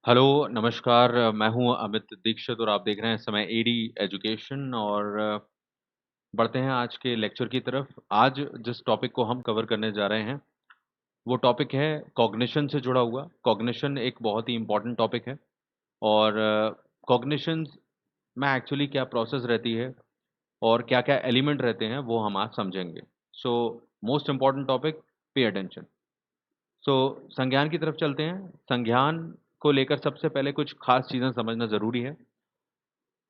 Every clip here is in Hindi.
हेलो, नमस्कार। मैं हूँ अमित दीक्षित और आप देख रहे हैं इस समय एडी एजुकेशन और बढ़ते हैं आज के लेक्चर की तरफ। आज जिस टॉपिक को हम कवर करने जा रहे हैं, वो टॉपिक है कॉग्निशन से जुड़ा हुआ। कॉग्निशन एक बहुत ही इम्पोर्टेंट टॉपिक है और कॉग्निशन में एक्चुअली क्या प्रोसेस रहती है और क्या-क्या एलिमेंट रहते हैं, वो हम आज समझेंगे। So most important topic, pay attention. So संज्ञान की तरफ चलते हैं। संज्ञान को लेकर सबसे पहले कुछ खास चीज़ें समझना ज़रूरी है।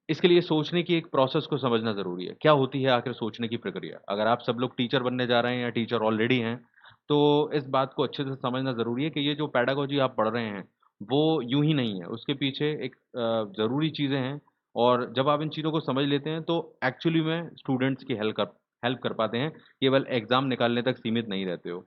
इसके लिए सोचने की एक प्रोसेस को समझना ज़रूरी है। क्या होती है आखिर सोचने की प्रक्रिया? अगर आप सब लोग टीचर बनने जा रहे हैं या टीचर ऑलरेडी हैं, तो इस बात को अच्छे से समझना ज़रूरी है कि ये जो पेडागॉजी आप पढ़ रहे हैं, वो यूँ ही नहीं है। उसके पीछे एक ज़रूरी चीज़ें हैं और जब आप इन चीज़ों को समझ लेते हैं, तो एक्चुअली में स्टूडेंट्स की हेल्प कर पाते हैं, केवल एग्ज़ाम निकालने तक सीमित नहीं रहते हो।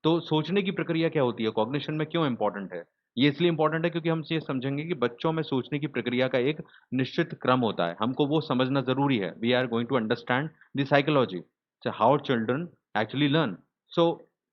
तो सोचने की प्रक्रिया क्या होती है? कॉग्निशन में क्यों इम्पोर्टेंट है? ये इसलिए इम्पोर्टेंट है क्योंकि हम ये समझेंगे कि बच्चों में सोचने की प्रक्रिया का एक निश्चित क्रम होता है। हमको वो समझना ज़रूरी है। We are going to understand the psychology, how children actually learn. So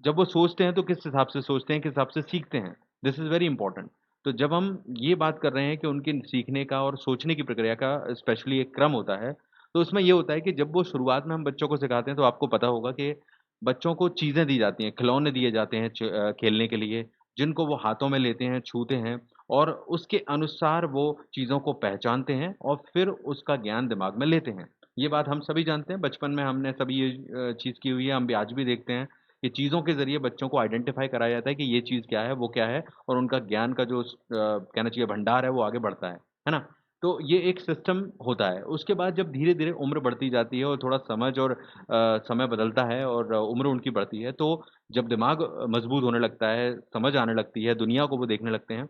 जब वो सोचते हैं तो किस हिसाब से सोचते हैं, किस हिसाब से सीखते हैं। This is very important. तो जब हम ये बात कर रहे हैं कि उनके सीखने का और सोचने की प्रक्रिया का स्पेशली एक क्रम होता है, तो उसमें ये होता है कि जब वो शुरुआत में हम बच्चों को सिखाते हैं तो आपको पता होगा कि बच्चों को चीज़ें दी जाती हैं, खिलौने दिए जाते हैं खेलने के लिए, जिनको वो हाथों में लेते हैं, छूते हैं और उसके अनुसार वो चीज़ों को पहचानते हैं और फिर उसका ज्ञान दिमाग में लेते हैं। ये बात हम सभी जानते हैं, बचपन में हमने सभी ये चीज़ की हुई है, हम भी आज भी देखते हैं कि चीज़ों के ज़रिए बच्चों को आइडेंटिफ़ाई कराया जाता है कि ये चीज़ क्या है, वो क्या है और उनका ज्ञान का जो कहना चाहिए भंडार है, वो आगे बढ़ता है ना? तो ये एक सिस्टम होता है। उसके बाद जब धीरे-धीरे उम्र बढ़ती जाती है और थोड़ा समझ और समय बदलता है और उम्र उनकी बढ़ती है, तो जब दिमाग मज़बूत होने लगता है, समझ आने लगती है, दुनिया को वो देखने लगते हैं,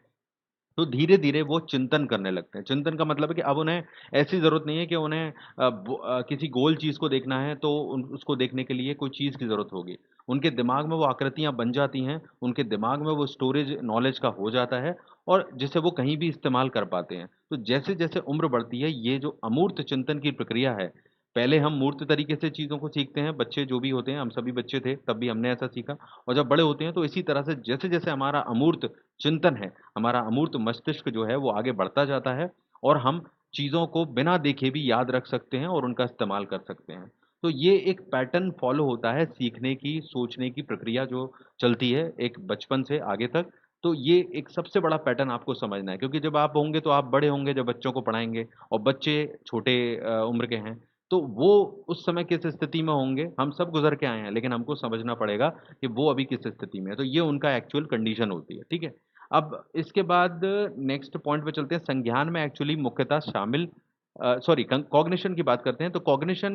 तो धीरे-धीरे वो चिंतन करने लगते हैं। चिंतन का मतलब है कि अब उन्हें ऐसी ज़रूरत नहीं है कि उन्हें किसी गोल चीज़ को देखना है तो उन उसको देखने के लिए कोई चीज़ की ज़रूरत होगी। उनके दिमाग में वो आकृतियाँ बन जाती हैं, उनके दिमाग में वो स्टोरेज नॉलेज का हो जाता है और जिसे वो कहीं भी इस्तेमाल कर पाते हैं। तो जैसे-जैसे उम्र बढ़ती है, ये जो अमूर्त चिंतन की प्रक्रिया है, पहले हम मूर्त तरीके से चीज़ों को सीखते हैं, बच्चे जो भी होते हैं, हम सभी बच्चे थे, तब भी हमने ऐसा सीखा और जब बड़े होते हैं तो इसी तरह से जैसे-जैसे हमारा अमूर्त चिंतन है, हमारा अमूर्त मस्तिष्क जो है वो आगे बढ़ता जाता है और हम चीज़ों को बिना देखे भी याद रख सकते हैं और उनका इस्तेमाल कर सकते हैं। तो ये एक पैटर्न फ़ॉलो होता है सीखने की, सोचने की प्रक्रिया जो चलती है एक बचपन से आगे तक। तो ये एक सबसे बड़ा पैटर्न आपको समझना है क्योंकि जब आप होंगे तो आप बड़े होंगे जब बच्चों को पढ़ाएँगे और बच्चे छोटे उम्र के हैं, तो वो उस समय किस स्थिति में होंगे, हम सब गुज़र के आए हैं, लेकिन हमको समझना पड़ेगा कि वो अभी किस स्थिति में है। तो ये उनका एक्चुअल कंडीशन होती है, ठीक है? अब इसके बाद नेक्स्ट पॉइंट पे चलते हैं, संज्ञान में एक्चुअली मुख्यतः शामिल सॉरी कॉग्निशन की बात करते हैं, तो कॉग्निशन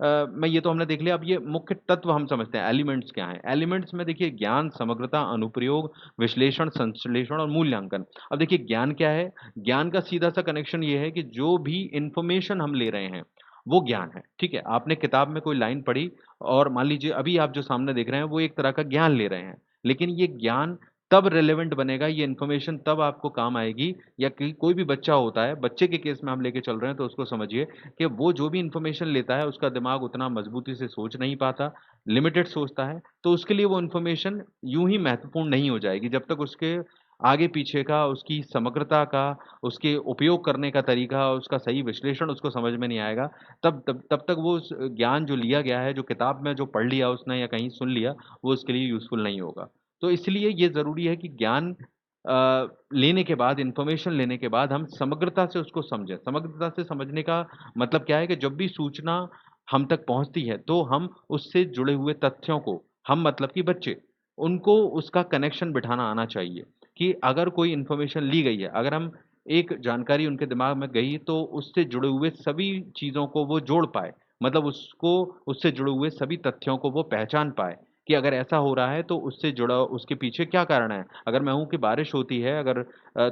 में ये तो हमने देख लिया, अब ये मुख्य तत्व हम समझते हैं, एलिमेंट्स क्या हैं? एलिमेंट्स में देखिए ज्ञान, समग्रता, अनुप्रयोग, विश्लेषण, संश्लेषण और मूल्यांकन। अब देखिए ज्ञान क्या है? ज्ञान का सीधा-सा कनेक्शन ये है कि जो भी इन्फॉर्मेशन हम ले रहे हैं, वो ज्ञान है, ठीक है? आपने किताब में कोई लाइन पढ़ी और मान लीजिए अभी आप जो सामने देख रहे हैं, वो एक तरह का ज्ञान ले रहे हैं, लेकिन ये ज्ञान तब रिलेवेंट बनेगा, ये इन्फॉर्मेशन तब आपको काम आएगी या कि कोई भी बच्चा होता है, बच्चे के केस में हम लेके चल रहे हैं तो उसको समझिए कि वो जो भी इन्फॉर्मेशन लेता है उसका दिमाग उतना मज़बूती से सोच नहीं पाता, लिमिटेड सोचता है, तो उसके लिए वो इन्फॉर्मेशन यूँ ही महत्वपूर्ण नहीं हो जाएगी जब तक उसके आगे-पीछे का, उसकी समग्रता का, उसके उपयोग करने का तरीका, उसका सही विश्लेषण उसको समझ में नहीं आएगा, तब तक वो उस ज्ञान जो लिया गया है, जो किताब में जो पढ़ लिया उसने या कहीं सुन लिया, वो उसके लिए यूज़फुल नहीं होगा। तो इसलिए ये ज़रूरी है कि ज्ञान लेने के बाद, इन्फॉर्मेशन लेने के बाद हम समग्रता से उसको समझें। समग्रता से समझने का मतलब क्या है कि जब भी सूचना हम तक पहुँचती है, तो हम उससे जुड़े हुए तथ्यों को हम मतलब कि बच्चे, उनको उसका कनेक्शन बिठाना आना चाहिए कि अगर कोई इन्फॉर्मेशन ली गई है, अगर हम एक जानकारी उनके दिमाग में गई, तो उससे जुड़े हुए सभी चीज़ों को वो जोड़ पाएँ। मतलब उसको उससे जुड़े हुए सभी तथ्यों को वो पहचान पाएँ। कि अगर ऐसा हो रहा है तो उससे जुड़ा उसके पीछे क्या कारण है? अगर मैं हूँ कि बारिश होती है अगर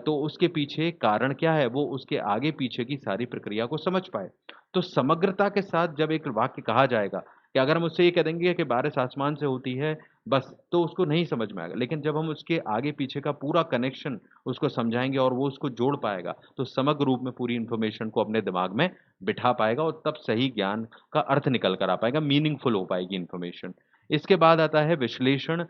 तो उसके पीछे कारण क्या है? वो उसके आगे-पीछे की सारी प्रक्रिया को समझ पाए। तो समग्रता के साथ जब एक वाक्य कहा जाएगा कि अगर हम उससे ये कह देंगे कि बारिश आसमान से होती है, बस, तो उसको नहीं समझ में आएगा। लेकिन जब हम उसके आगे-पीछे का पूरा कनेक्शन उसको समझाएँगे और वो उसको जोड़ पाएगा, तो समग्र रूप में पूरी इन्फॉर्मेशन को अपने दिमाग में बिठा पाएगा और तब सही ज्ञान का अर्थ निकल कर आ पाएगा, मीनिंगफुल हो पाएगी इन्फॉर्मेशन। इसके बाद आता है विश्लेषण,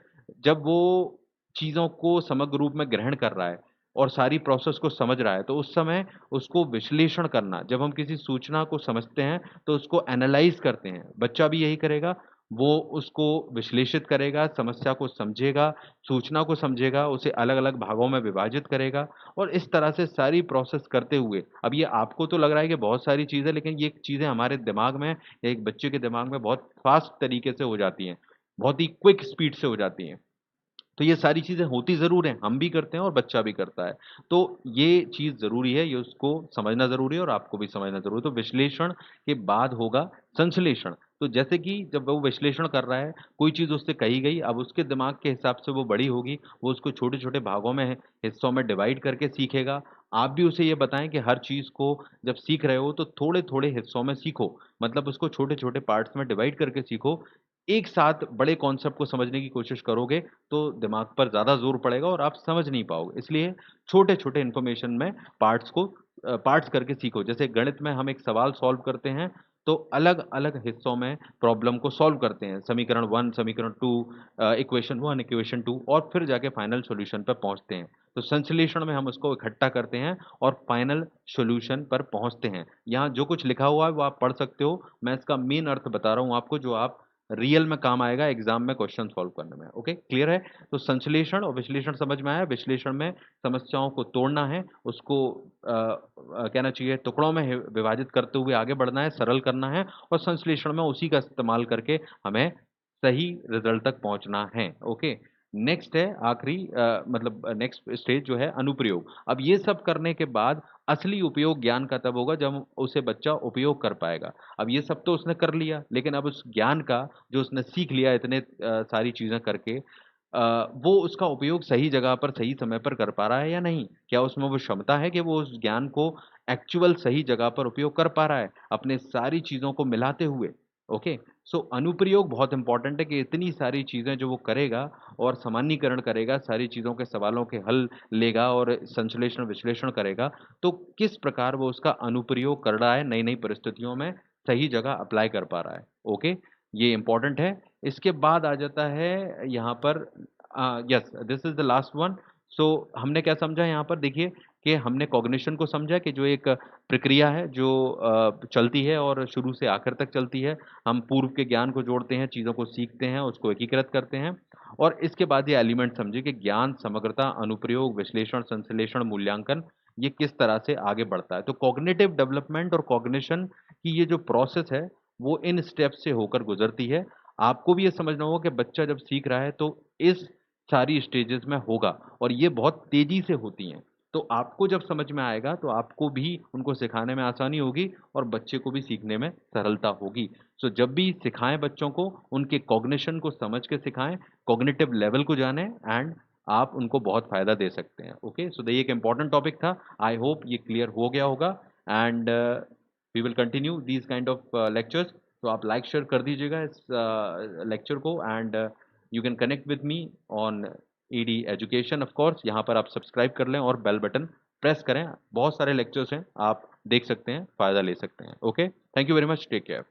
जब वो चीज़ों को समग्र रूप में ग्रहण कर रहा है। और सारी प्रोसेस को समझ रहा है, तो उस समय उसको विश्लेषण करना, जब हम किसी सूचना को समझते हैं, तो उसको एनालाइज़ करते हैं। बच्चा भी यही करेगा, वो उसको विश्लेषित करेगा, समस्या को समझेगा, सूचना को समझेगा, उसे अलग-अलग भागों में विभाजित करेगा और इस तरह से सारी प्रोसेस करते हुए अब ये आपको तो लग रहा है कि बहुत सारी चीज़ है, लेकिन ये चीज़ें हमारे दिमाग में या एक बच्चे के दिमाग में बहुत फ़ास्ट तरीके से हो जाती हैं, बहुत ही क्विक स्पीड से हो जाती हैं। तो ये सारी चीज़ें होती ज़रूर हैं, हम भी करते हैं और बच्चा भी करता है। तो ये चीज़ ज़रूरी है, ये उसको समझना ज़रूरी है और आपको भी समझना ज़रूरी है। तो विश्लेषण के बाद होगा संश्लेषण। तो जैसे कि जब वो विश्लेषण कर रहा है, कोई चीज़ उससे कही गई, अब उसके दिमाग के हिसाब से वो बड़ी होगी, वो उसको छोटे-छोटे भागों में हिस्सों में डिवाइड करके सीखेगा। आप भी उसे ये बताएँ कि हर चीज़ को जब सीख रहे हो, तो थोड़े-थोड़े हिस्सों में सीखो। मतलब उसको छोटे-छोटे पार्ट्स में डिवाइड करके सीखो। एक साथ बड़े कॉन्सेप्ट को समझने की कोशिश करोगे, तो दिमाग पर ज़्यादा ज़ोर पड़ेगा और आप समझ नहीं पाओगे। इसलिए छोटे-छोटे इन्फॉर्मेशन में पार्ट्स करके सीखो। जैसे गणित में हम एक सवाल सॉल्व करते हैं, तो अलग-अलग हिस्सों में प्रॉब्लम को सॉल्व करते हैं। समीकरण 1, समीकरण 2 इक्वेशन 1, इक्वेशन 2 और फिर जाके फाइनल सॉल्यूशन पे पहुँचते हैं। तो संश्लेषण में हम उसको इकट्ठा करते हैं और फाइनल सॉल्यूशन पर पहुँचते हैं। यहाँ जो कुछ लिखा हुआ है, वो आप पढ़ सकते हो। मैं इसका मेन अर्थ बता रहा हूँ आपको, जो आप रियल में काम आएगा एग्ज़ाम में क्वेश्चन सॉल्व करने में, ओके? क्लियर है? तो संश्लेषण और विश्लेषण समझ में आया? विश्लेषण में समस्याओं को तोड़ना है, उसको कहना चाहिए टुकड़ों में विभाजित करते हुए आगे बढ़ना है, सरल करना है और संश्लेषण में उसी का इस्तेमाल करके हमें सही रिज़ल्ट तक पहुँचना है, ओके? नेक्स्ट है आखिरी मतलब नेक्स्ट स्टेज जो है अनुप्रयोग। अब ये सब करने के बाद असली उपयोग ज्ञान का तब होगा जब उसे बच्चा उपयोग कर पाएगा। अब ये सब तो उसने कर लिया, लेकिन अब उस ज्ञान का जो उसने सीख लिया इतने सारी चीज़ें करके वो उसका उपयोग सही जगह पर, सही समय पर कर पा रहा है या नहीं? क्या उसमें वो क्षमता है कि वो उस ज्ञान को एक्चुअल सही जगह पर उपयोग कर पा रहा है, अपने सारी चीज़ों को मिलाते हुए? ओके? सो अनुप्रयोग बहुत इम्पोर्टेंट है कि इतनी सारी चीज़ें जो वो करेगा और सामान्यीकरण करेगा, सारी चीज़ों के सवालों के हल लेगा और संश्लेषण, विश्लेषण करेगा, तो किस प्रकार वो उसका अनुप्रयोग कर रहा है नई-नई परिस्थितियों में, सही जगह अप्लाई कर पा रहा है, ओके? ये इम्पोर्टेंट है। इसके बाद आ जाता है यहाँ पर yes this is the last one. So हमने क्या समझा यहाँ पर देखिए कि हमने कॉग्निशन को समझा कि जो एक प्रक्रिया है जो चलती है और शुरू से आखिर तक चलती है। हम पूर्व के ज्ञान को जोड़ते हैं, चीज़ों को सीखते हैं, उसको एकीकृत करते हैं और इसके बाद ये एलिमेंट समझिए कि ज्ञान, समग्रता, अनुप्रयोग, विश्लेषण, संश्लेषण, मूल्यांकन ये किस तरह से आगे बढ़ता है। तो कॉग्निटिव डेवलपमेंट और कॉग्निशन की ये जो प्रोसेस है, वो इन स्टेप्स से होकर गुज़रती है। आपको भी ये समझना होगा कि बच्चा जब सीख रहा है तो इस सारी स्टेजेज़ में होगा और ये बहुत तेज़ी से होती हैं। तो आपको जब समझ में आएगा तो आपको भी उनको सिखाने में आसानी होगी और बच्चे को भी सीखने में सरलता होगी। सो जब भी सिखाएँ बच्चों को, उनके कॉग्निशन को समझ के सिखाएँ, कॉग्निटिव लेवल को जानें एंड आप उनको बहुत फ़ायदा दे सकते हैं। ओके? सो ये एक इम्पोर्टेंट टॉपिक था। आई होप ये क्लियर हो गया होगा and we will continue these kind of lectures. तो आप लाइक शेयर कर दीजिएगा इस लेक्चर को and you can connect with me on ED education of course. यहाँ पर आप सब्सक्राइब कर लें और बेल बटन प्रेस करें। बहुत सारे लेक्चर्स हैं, आप देख सकते हैं, फ़ायदा ले सकते हैं। Okay? Thank you very much, take care.